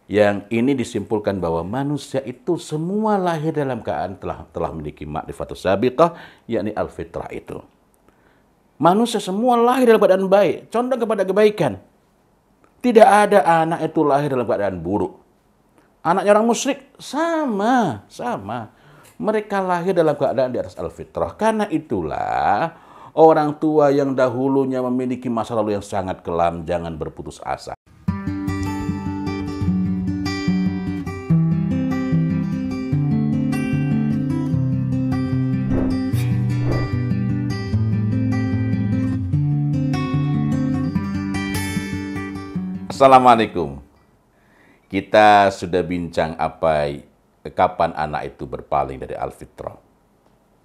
Yang ini disimpulkan bahwa manusia itu semua lahir dalam keadaan telah memiliki ma'rifatus sabiqah, yakni al-fitrah itu. Manusia semua lahir dalam keadaan baik, condong kepada kebaikan. Tidak ada anak itu lahir dalam keadaan buruk. Anaknya orang musyrik sama. Mereka lahir dalam keadaan di atas al-fitrah. Karena itulah orang tua yang dahulunya memiliki masa lalu yang sangat kelam, jangan berputus asa. Assalamualaikum. Kita sudah bincang kapan anak itu berpaling dari al-fitrah.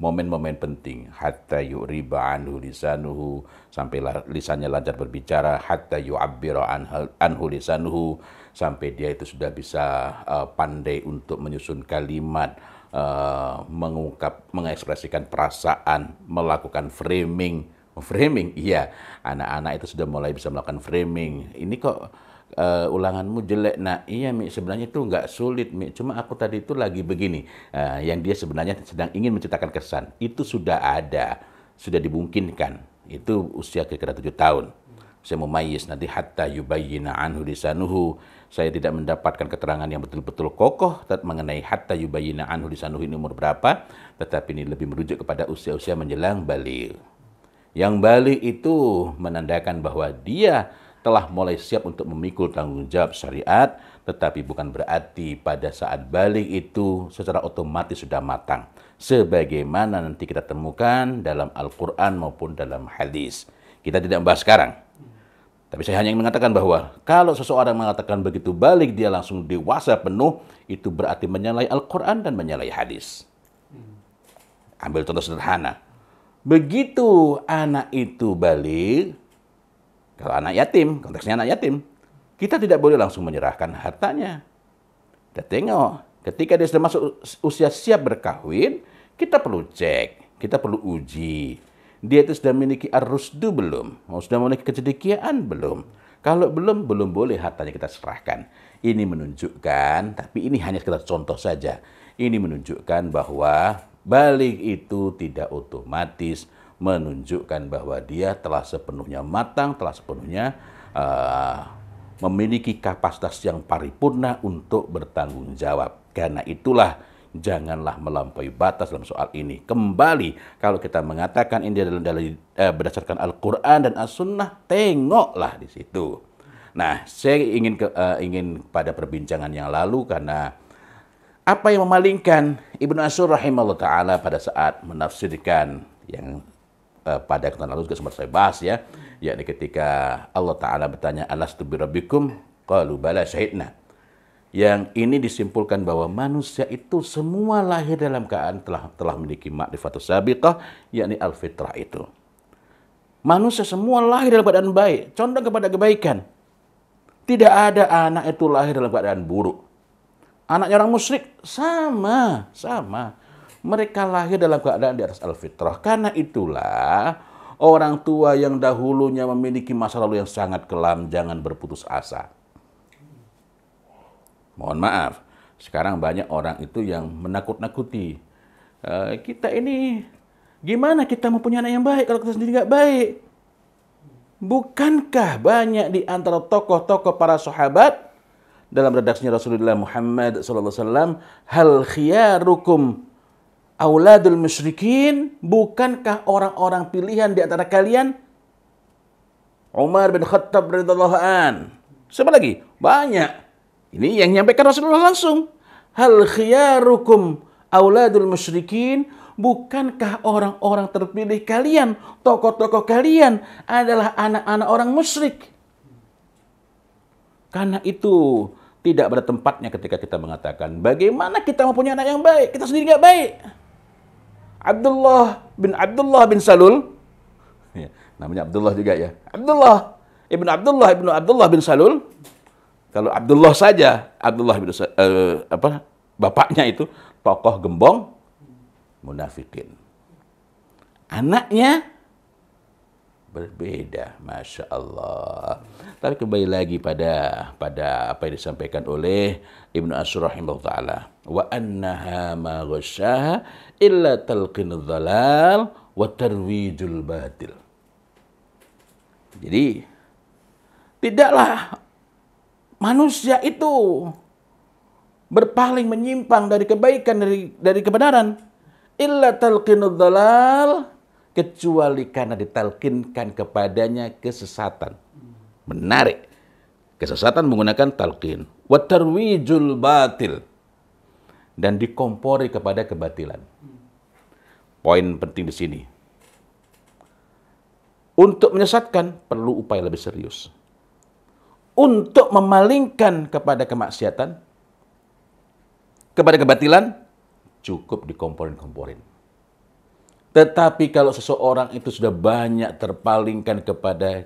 Momen-momen penting, hatta yu'riba anhu lisanuhu, sampai lisannya lancar berbicara, hatta yu'abbira anhu lisanuhu, sampai dia itu sudah bisa pandai untuk menyusun kalimat, mengekspresikan perasaan, melakukan framing. Framing, iya. Anak-anak itu sudah mulai bisa melakukan framing. Ini kok ulanganmu jelek, nak. Iya, Mi, sebenarnya itu nggak sulit, Mi. Cuma aku tadi itu lagi begini. Yang dia sebenarnya sedang ingin menciptakan kesan. Itu sudah ada, sudah dimungkinkan. Itu usia kira-kira 7 tahun. Saya mumayyiz nanti hatta yubayyina anhu lisanuhu. Saya tidak mendapatkan keterangan yang betul-betul kokoh mengenai hatta yubayyina anhu lisanuhu ini umur berapa, tetapi ini lebih merujuk kepada usia-usia menjelang baligh. Yang baligh itu menandakan bahwa dia telah mulai siap untuk memikul tanggung jawab syariat, tetapi bukan berarti pada saat baligh itu secara otomatis sudah matang. Sebagaimana nanti kita temukan dalam Al-Quran maupun dalam hadis. Kita tidak membahas sekarang. Tapi saya hanya ingin mengatakan bahwa kalau seseorang mengatakan begitu baligh dia langsung dewasa penuh, itu berarti menyalahi Al-Quran dan menyalahi hadis. Ambil contoh sederhana. Begitu anak itu baligh, kalau anak yatim, konteksnya anak yatim, kita tidak boleh langsung menyerahkan hartanya. Kita tengok, ketika dia sudah masuk usia siap berkahwin, kita perlu cek, kita perlu uji. Dia itu sudah memiliki ar-rusdu belum? Sudah memiliki kecedikiaan belum? Kalau belum boleh hartanya kita serahkan. Ini menunjukkan, tapi ini hanya sekedar contoh saja. Ini menunjukkan bahwa baligh itu tidak otomatis menunjukkan bahwa dia telah sepenuhnya matang, telah sepenuhnya memiliki kapasitas yang paripurna untuk bertanggung jawab. Karena itulah janganlah melampaui batas dalam soal ini. Kembali, kalau kita mengatakan ini berdasarkan Al-Quran dan As-Sunnah, tengoklah di situ. Nah, saya ingin pada perbincangan yang lalu karena apa yang memalingkan Ibnu Ashur rahimahullah ta'ala pada saat menafsirkan yang pada kesempatan lalu juga sempat saya bahas ya, yakni ketika Allah Ta'ala bertanya, alastu birabbikum? Qalu bala syahidna. Yang ini disimpulkan bahwa manusia itu semua lahir dalam keadaan telah memiliki ma'rifatus sabiqah, yakni al-fitrah itu. Manusia semua lahir dalam keadaan baik, condong kepada kebaikan. Tidak ada anak itu lahir dalam keadaan buruk. Anaknya orang musyrik sama. Mereka lahir dalam keadaan di atas al-fitrah. Karena itulah orang tua yang dahulunya memiliki masa lalu yang sangat kelam, jangan berputus asa. Mohon maaf, sekarang banyak orang itu yang menakut-nakuti. Kita ini, gimana kita mempunyai anak yang baik kalau kita sendiri nggak baik? Bukankah banyak di antara tokoh-tokoh para sahabat dalam redaksinya Rasulullah Muhammad SAW, hal khiyarukum auladul musyrikin, bukankah orang-orang pilihan di antara kalian Umar bin Khattab radhiyallahu an. Siapa lagi? Banyak. Ini yang menyampaikan Rasulullah langsung. Hal khiyarukum auladul musyrikin, bukankah orang-orang terpilih kalian, tokoh-tokoh kalian adalah anak-anak orang musyrik? Karena itu tidak pada tempatnya ketika kita mengatakan bagaimana kita mempunyai anak yang baik, kita sendiri nggak baik. Abdullah bin Salul, ya, namanya Abdullah juga ya. Abdullah bin Salul. Kalau Abdullah saja, bapaknya itu tokoh gembong munafikin. Anaknya berbeda, masya Allah. Tapi kembali lagi pada apa yang disampaikan oleh Ibnu Ashur rahimahullah taala, wa annaha ma ghasyaha illa talqinudz dzalal wa tarwijul batil. Jadi tidaklah manusia itu berpaling menyimpang dari kebaikan, dari kebenaran, illa talqinudz dzalal, kecuali karena ditalkinkan kepadanya kesesatan. Menarik. Kesesatan menggunakan talqin. Wa tarwijul batil. Dan dikompori kepada kebatilan. Poin penting di sini. Untuk menyesatkan perlu upaya lebih serius. Untuk memalingkan kepada kemaksiatan, kepada kebatilan, cukup dikomporin-komporin. Tetapi kalau seseorang itu sudah banyak terpalingkan kepada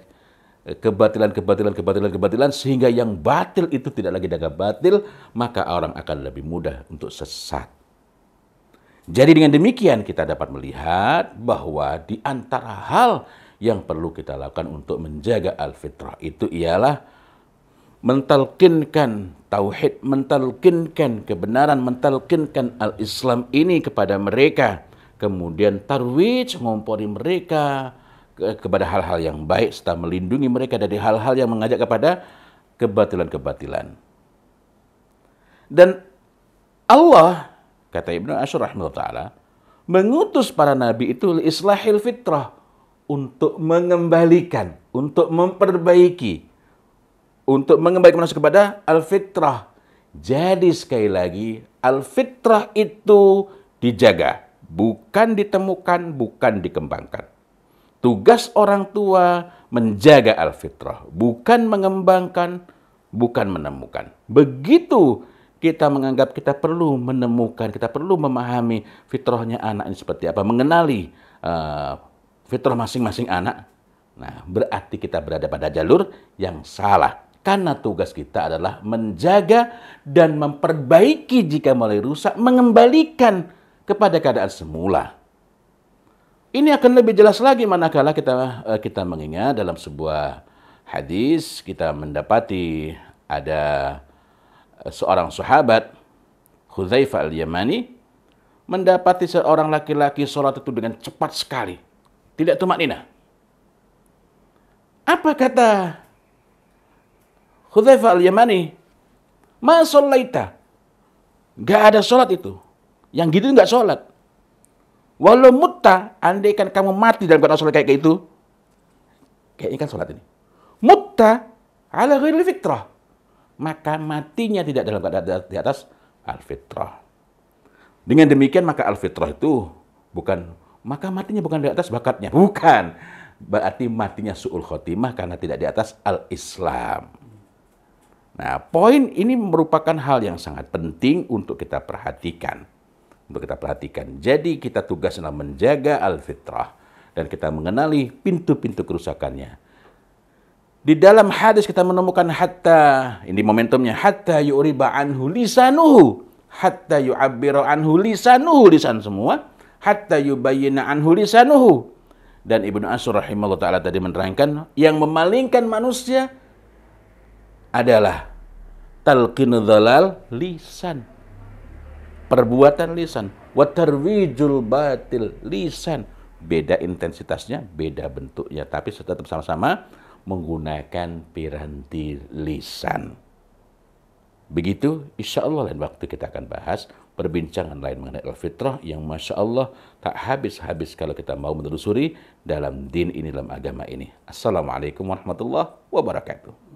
kebatilan sehingga yang batil itu tidak lagi dianggap batil, maka orang akan lebih mudah untuk sesat. Jadi dengan demikian kita dapat melihat bahwa di antara hal yang perlu kita lakukan untuk menjaga al-fitrah itu ialah mentalkinkan tauhid, mentalkinkan kebenaran, mentalkinkan al-Islam ini kepada mereka. Kemudian tarwij, mengompori mereka kepada hal-hal yang baik serta melindungi mereka dari hal-hal yang mengajak kepada kebatilan-kebatilan. Dan Allah, kata Ibnu Ashur rahimahullah taala, mengutus para nabi itu islahil fitrah, untuk mengembalikan, untuk memperbaiki, untuk mengembalikan manusia kepada al-fitrah. Jadi sekali lagi, al-fitrah itu dijaga, bukan ditemukan, bukan dikembangkan. Tugas orang tua menjaga al-fitrah, bukan mengembangkan, bukan menemukan. Begitu kita menganggap kita perlu menemukan, kita perlu memahami fitrahnya anak ini seperti apa, mengenali fitrah masing-masing anak, nah berarti kita berada pada jalur yang salah. Karena tugas kita adalah menjaga dan memperbaiki jika mulai rusak, mengembalikan kepada keadaan semula. Ini akan lebih jelas lagi manakala kita mengingat dalam sebuah hadis kita mendapati ada seorang sahabat, Hudzaifah al-Yamani, mendapati seorang laki-laki sholat itu dengan cepat sekali, tidak tumakninah. Apa kata Hudzaifah al-Yamani? Ma shallaita. Gak ada sholat itu. Yang gitu nggak sholat. Walau mutta, andaikan kamu mati dalam keadaan sholat kayak itu, kayaknya kan sholat ini. Mutta ala ghairil fitrah. Maka matinya tidak dalam keadaan di atas al-fitrah. Dengan demikian maka al-fitrah itu maka matinya bukan di atas bakatnya. Bukan. Berarti matinya su'ul khotimah karena tidak di atas al-Islam. Nah, poin ini merupakan hal yang sangat penting untuk kita perhatikan. Jadi kita tugasnya menjaga al-fitrah dan kita mengenali pintu-pintu kerusakannya. Di dalam hadis kita menemukan ini momentumnya, hatta yu'riba anhu lisanuhu, hatta yu'abbira anhu lisanuhu, lisan semua, hatta yubayyina anhu lisanuhu. Dan Ibnu Ashur rahimahullah taala tadi menerangkan yang memalingkan manusia adalah talqinudz dzalal lisan, perbuatan lisan, wa tarwijul batil lisan. Beda intensitasnya, beda bentuknya, tapi tetap sama-sama menggunakan piranti lisan. Begitu, insya Allah lain waktu kita akan bahas perbincangan lain mengenai al-fitrah yang masya Allah tak habis-habis kalau kita mau menelusuri dalam din ini, dalam agama ini. Assalamualaikum warahmatullahi wabarakatuh.